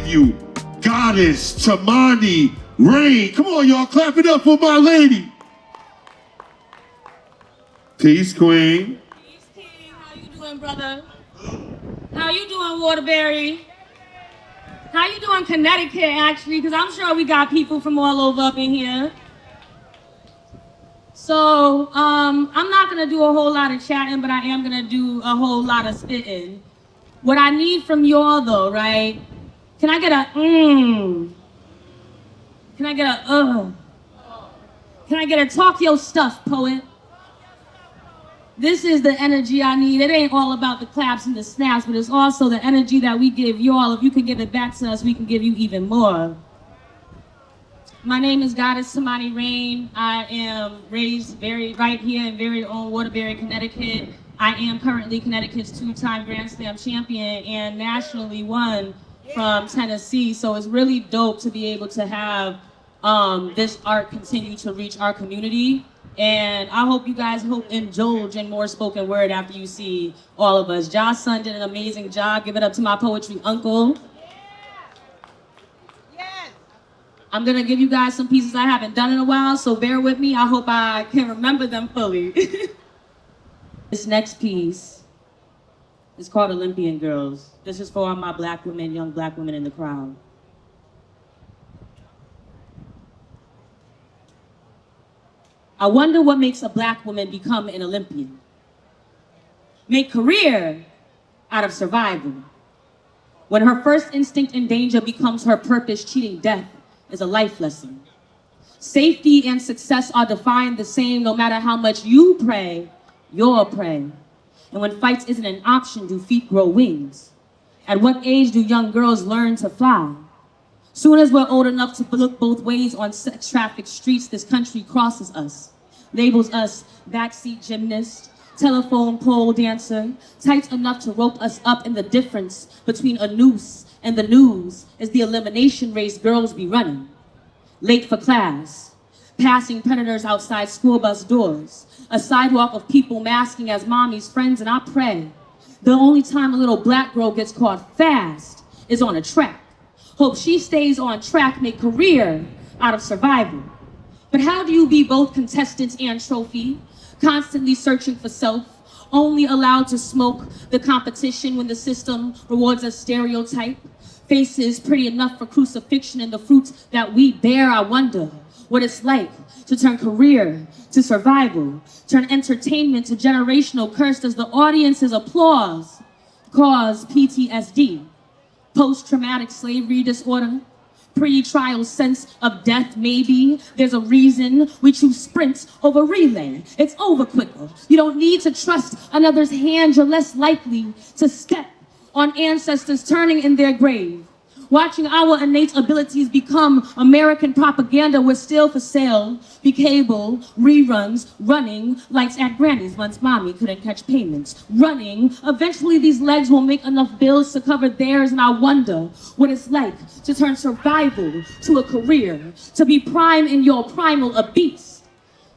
give you Goddess Tamani Rain. Come on, y'all, clap it up for my lady. Peace, Queen. Peace, King. How you doing, brother? How you doing, Waterbury? How you doing, Connecticut, actually? Because I'm sure we got people from all over up in here. So, I'm not going to do a whole lot of chatting, but I am going to do a whole lot of spitting. What I need from y'all, though, right? Can I get a Can I get a Can I get a talk your stuff, poet? This is the energy I need. It ain't all about the claps and the snaps, but it's also the energy that we give y'all. If you can give it back to us, we can give you even more. My name is Goddess Tamani Rain. I am raised right here in very own Waterbury, Connecticut. I am currently Connecticut's two-time Grand Slam champion and nationally won from Tennessee. So it's really dope to be able to have this art continue to reach our community. And I hope you guys indulge in more spoken word after you see all of us. Josh Son did an amazing job. Give it up to my poetry uncle. I'm gonna give you guys some pieces I haven't done in a while, so bear with me. I hope I can remember them fully. This next piece is called Olympian Girls. This is for all my black women, young black women in the crowd. I wonder what makes a black woman become an Olympian. Make career out of survival. When her first instinct in danger becomes her purpose, cheating death is a life lesson. Safety and success are defined the same no matter how much you pray, you're prey. And when fights isn't an option, do feet grow wings? At what age do young girls learn to fly? Soon as we're old enough to look both ways on sex-trafficked streets, this country crosses us, labels us backseat gymnast, telephone pole dancer, tight enough to rope us up, in the difference between a noose and the news is the elimination race girls be running. Late for class, passing predators outside school bus doors, a sidewalk of people masking as mommy's friends, and I pray the only time a little black girl gets caught fast is on a track. Hope she stays on track, make career out of survival. But how do you be both contestants and trophy? Constantly searching for self, only allowed to smoke the competition when the system rewards a stereotype. Faces pretty enough for crucifixion and the fruits that we bear. I wonder what it's like to turn career to survival, turn entertainment to generational curse. Does the audience's applause cause PTSD, post-traumatic slavery disorder, pre-trial sense of death? Maybe there's a reason we choose sprints over relay. It's over quicker. You don't need to trust another's hand. You're less likely to step on ancestors turning in their grave. Watching our innate abilities become American propaganda. We're still for sale, be cable, reruns, running, lights at Granny's once mommy couldn't catch payments. Running, eventually these legs will make enough bills to cover theirs, and I wonder what it's like to turn survival to a career, to be prime in your primal, a beast.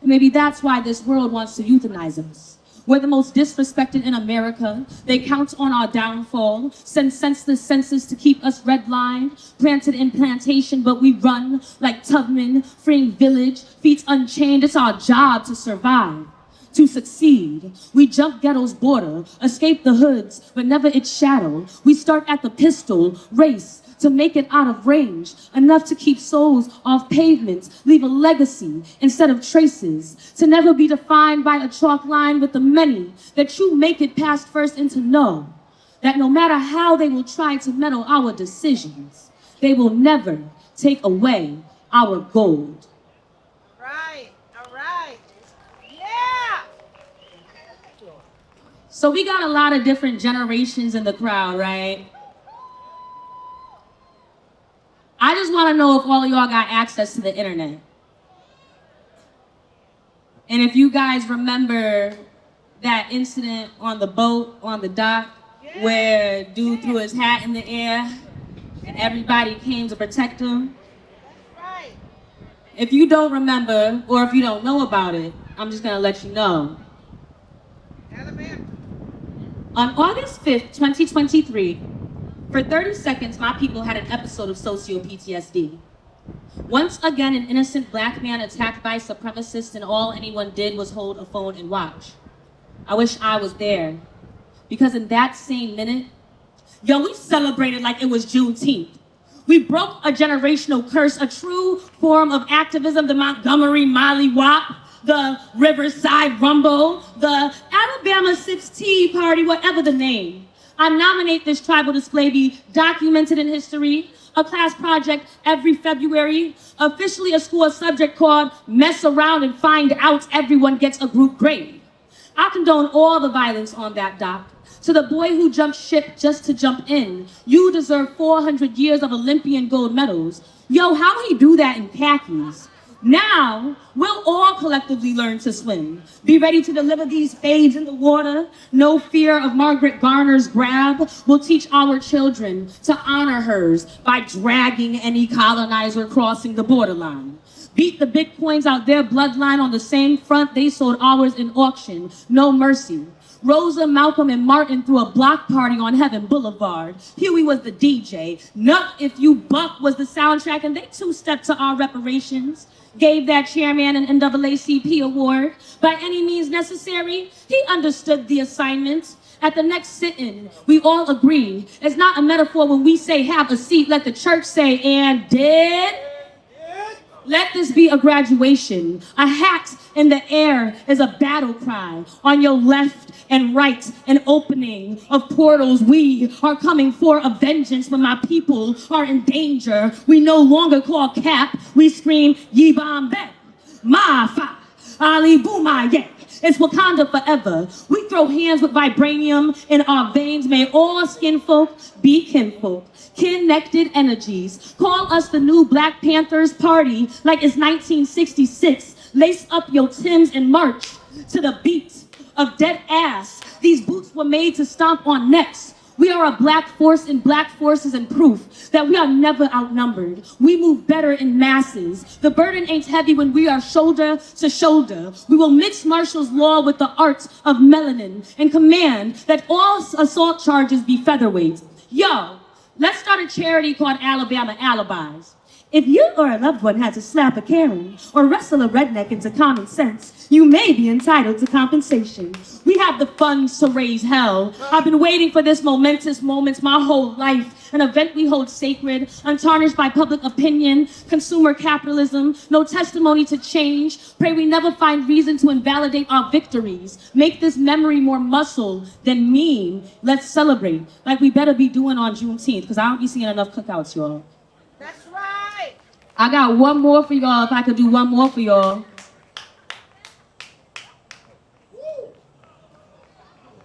And maybe that's why this world wants to euthanize us. We're the most disrespected in America. They count on our downfall, send senseless census to keep us redlined, planted in plantation, but we run like Tubman, freeing village, feet unchained. It's our job to survive, to succeed. We jump ghetto's border, escape the hoods, but never its shadow. We start at the pistol, race to make it out of range, enough to keep souls off pavements, leave a legacy instead of traces, to never be defined by a chalk line with the many, that you make it past first and to know that no matter how they will try to meddle our decisions, they will never take away our gold. Right, all right, yeah! So we got a lot of different generations in the crowd, right? I just want to know if all of y'all got access to the internet. And if you guys remember that incident on the boat, on the dock, where dude threw his hat in the air and everybody came to protect him. If you don't remember, or if you don't know about it, I'm just going to let you know. On August 5th, 2023, For 30 seconds, my people had an episode of socio-PTSD. Once again, an innocent black man attacked by supremacists, and all anyone did was hold a phone and watch. I wish I was there, because in that same minute, we celebrated like it was Juneteenth. We broke a generational curse, a true form of activism, the Montgomery Molly Wop, the Riverside Rumble, the Alabama 6 Tea Party, whatever the name. I nominate this tribal display be documented in history, a class project every February, officially a school subject called Mess Around and Find Out Everyone Gets a Group Grade. I condone all the violence on that dock. To the boy who jumped ship just to jump in, you deserve 400 years of Olympian gold medals. How he do that in khakis? Now, we'll all collectively learn to swim. Be ready to deliver these fades in the water. No fear of Margaret Garner's grab. We'll teach our children to honor hers by dragging any colonizer crossing the borderline. Beat the big coins out their bloodline on the same front they sold ours in auction. No mercy. Rosa, Malcolm, and Martin threw a block party on Heaven Boulevard. Huey was the DJ. Nuck If You Buck was the soundtrack, and they two-stepped to our reparations. Gave that chairman an NAACP award. By any means necessary, he understood the assignment. At the next sit-in, we all agree. It's not a metaphor when we say have a seat. Let the church say, and did. Let this be a graduation. A hat in the air is a battle cry. On your left and right, an opening of portals. We are coming for a vengeance when my people are in danger. We no longer call cap. We scream, Ye Bombay, Mafa, Ali Boomaye. It's Wakanda forever. We throw hands with vibranium in our veins. May all skin folk be kinfolk. Connected energies. Call us the new Black Panthers party like it's 1966. Lace up your Timbs and march to the beat of dead ass. These boots were made to stomp on necks. We are a black force, and black forces and proof that we are never outnumbered. We move better in masses. The burden ain't heavy when we are shoulder to shoulder. We will mix Marshall's law with the art of melanin and command that all assault charges be featherweight. Let's start a charity called Alabama Alibis. If you or a loved one had to slap a Karen or wrestle a redneck into common sense, you may be entitled to compensation. We have the funds to raise hell. I've been waiting for this momentous moment my whole life. An event we hold sacred, untarnished by public opinion, consumer capitalism, no testimony to change. Pray we never find reason to invalidate our victories. Make this memory more muscle than meme. Let's celebrate like we better be doing on Juneteenth, because I don't be seeing enough cookouts, y'all. That's right. I got one more for y'all, if I could do one more for y'all.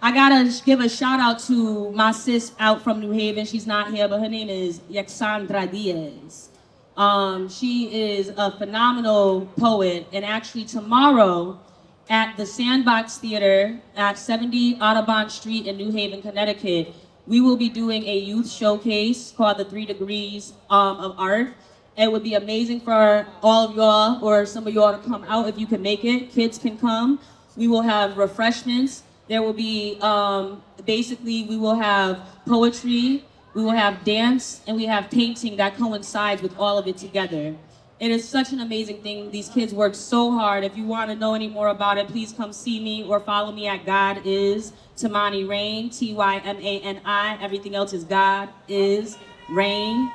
I gotta give a shout out to my sis out from New Haven. She's not here, but her name is Yexandra Diaz. She is a phenomenal poet, and actually tomorrow at the Sandbox Theater at 70 Audubon Street in New Haven, Connecticut, we will be doing a youth showcase called the 3 Degrees of Art. It would be amazing for all of y'all or some of y'all to come out if you can make it. Kids can come. We will have refreshments. There will be, we will have poetry, we will have dance, and we have painting that coincides with all of it together. It is such an amazing thing. These kids work so hard. If you want to know any more about it, please come see me or follow me at God Is Tamani Rain, Tymani. Everything else is God Is Rain.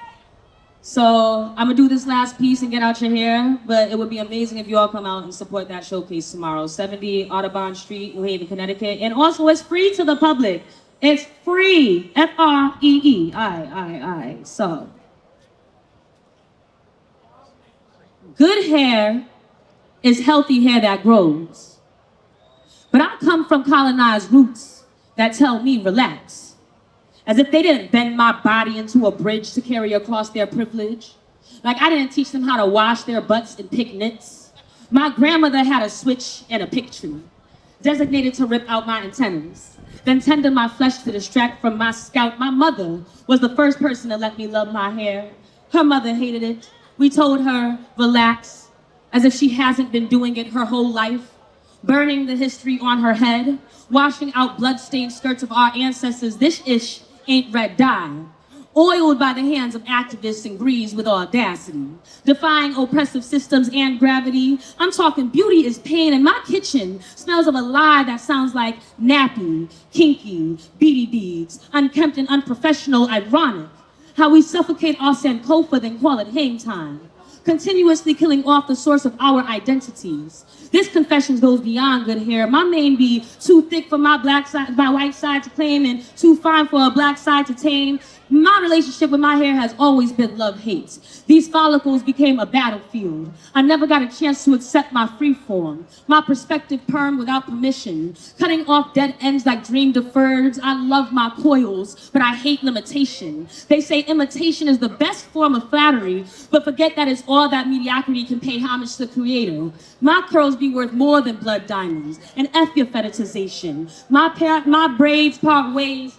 So I'm gonna do this last piece and get out your hair, but it would be amazing if you all come out and support that showcase tomorrow. 70 Audubon Street, New Haven, Connecticut. And also it's free to the public. It's free, Freei. So, good hair is healthy hair that grows. But I come from colonized roots that tell me relax. As if they didn't bend my body into a bridge to carry across their privilege. Like I didn't teach them how to wash their butts and pick nits. My grandmother had a switch and a pick tree, designated to rip out my antennas, then tender my flesh to distract from my scalp. My mother was the first person to let me love my hair. Her mother hated it. We told her, relax, as if she hasn't been doing it her whole life, burning the history on her head, washing out blood-stained skirts of our ancestors. This ish ain't red dye. oiled by the hands of activists and breathes with audacity, defying oppressive systems and gravity. I'm talking beauty is pain, and my kitchen smells of a lie that sounds like nappy, kinky, beady beads, unkempt and unprofessional, ironic. How we suffocate our Sankofa, then call it hang time, continuously killing off the source of our identities. This confession goes beyond good hair. My mane be too thick for my white side to claim and too fine for a black side to tame. My relationship with my hair has always been love-hate. These follicles became a battlefield. I never got a chance to accept my freeform, my perspective perm without permission, cutting off dead ends like dream deferreds. I love my coils, but I hate limitation. They say imitation is the best form of flattery, but forget that it's all that mediocrity can pay homage to the creator. My curls be worth more than blood diamonds, and F your fetishization. My braids part ways.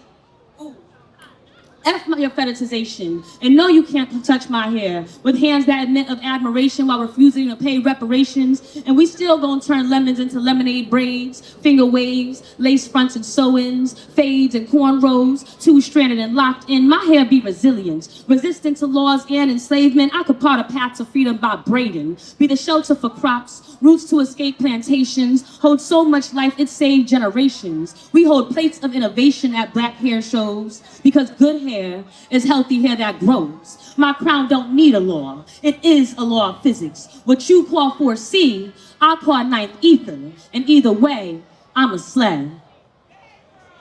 F your fetishization, and no, you can't touch my hair with hands that admit of admiration while refusing to pay reparations. And we still gonna turn lemons into lemonade braids, finger waves, lace fronts and sew-ins, fades and cornrows, two-stranded and locked in. My hair be resilient, resistant to laws and enslavement. I could part a path to freedom by braiding, be the shelter for crops, roots to escape plantations, hold so much life it saved generations. We hold plates of innovation at black hair shows because good hair is healthy hair that grows. My crown don't need a law. It is a law of physics. What you call 4C, I call ninth ether. And either way, I'm a slave.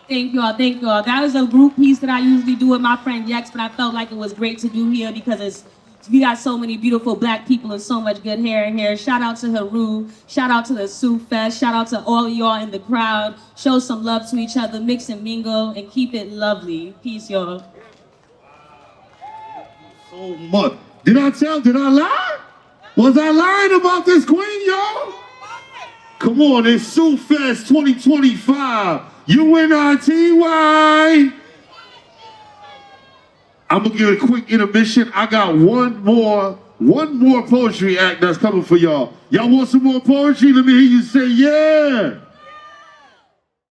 Thank y'all, thank y'all. That was a group piece that I usually do with my friend Yex, but I felt like it was great to do here because we got so many beautiful black people and so much good hair in here. Shout out to Haru. Shout out to the Soufest. Shout out to all of y'all in the crowd. Show some love to each other. Mix and mingle and keep it lovely. Peace, y'all. So much. Did I lie? Was I lying about this queen, y'all? Come on, it's Soufest2025. UNITY. I'm gonna give a quick intermission. I got one more poetry act that's coming for y'all. Y'all want some more poetry? Let me hear you say yeah.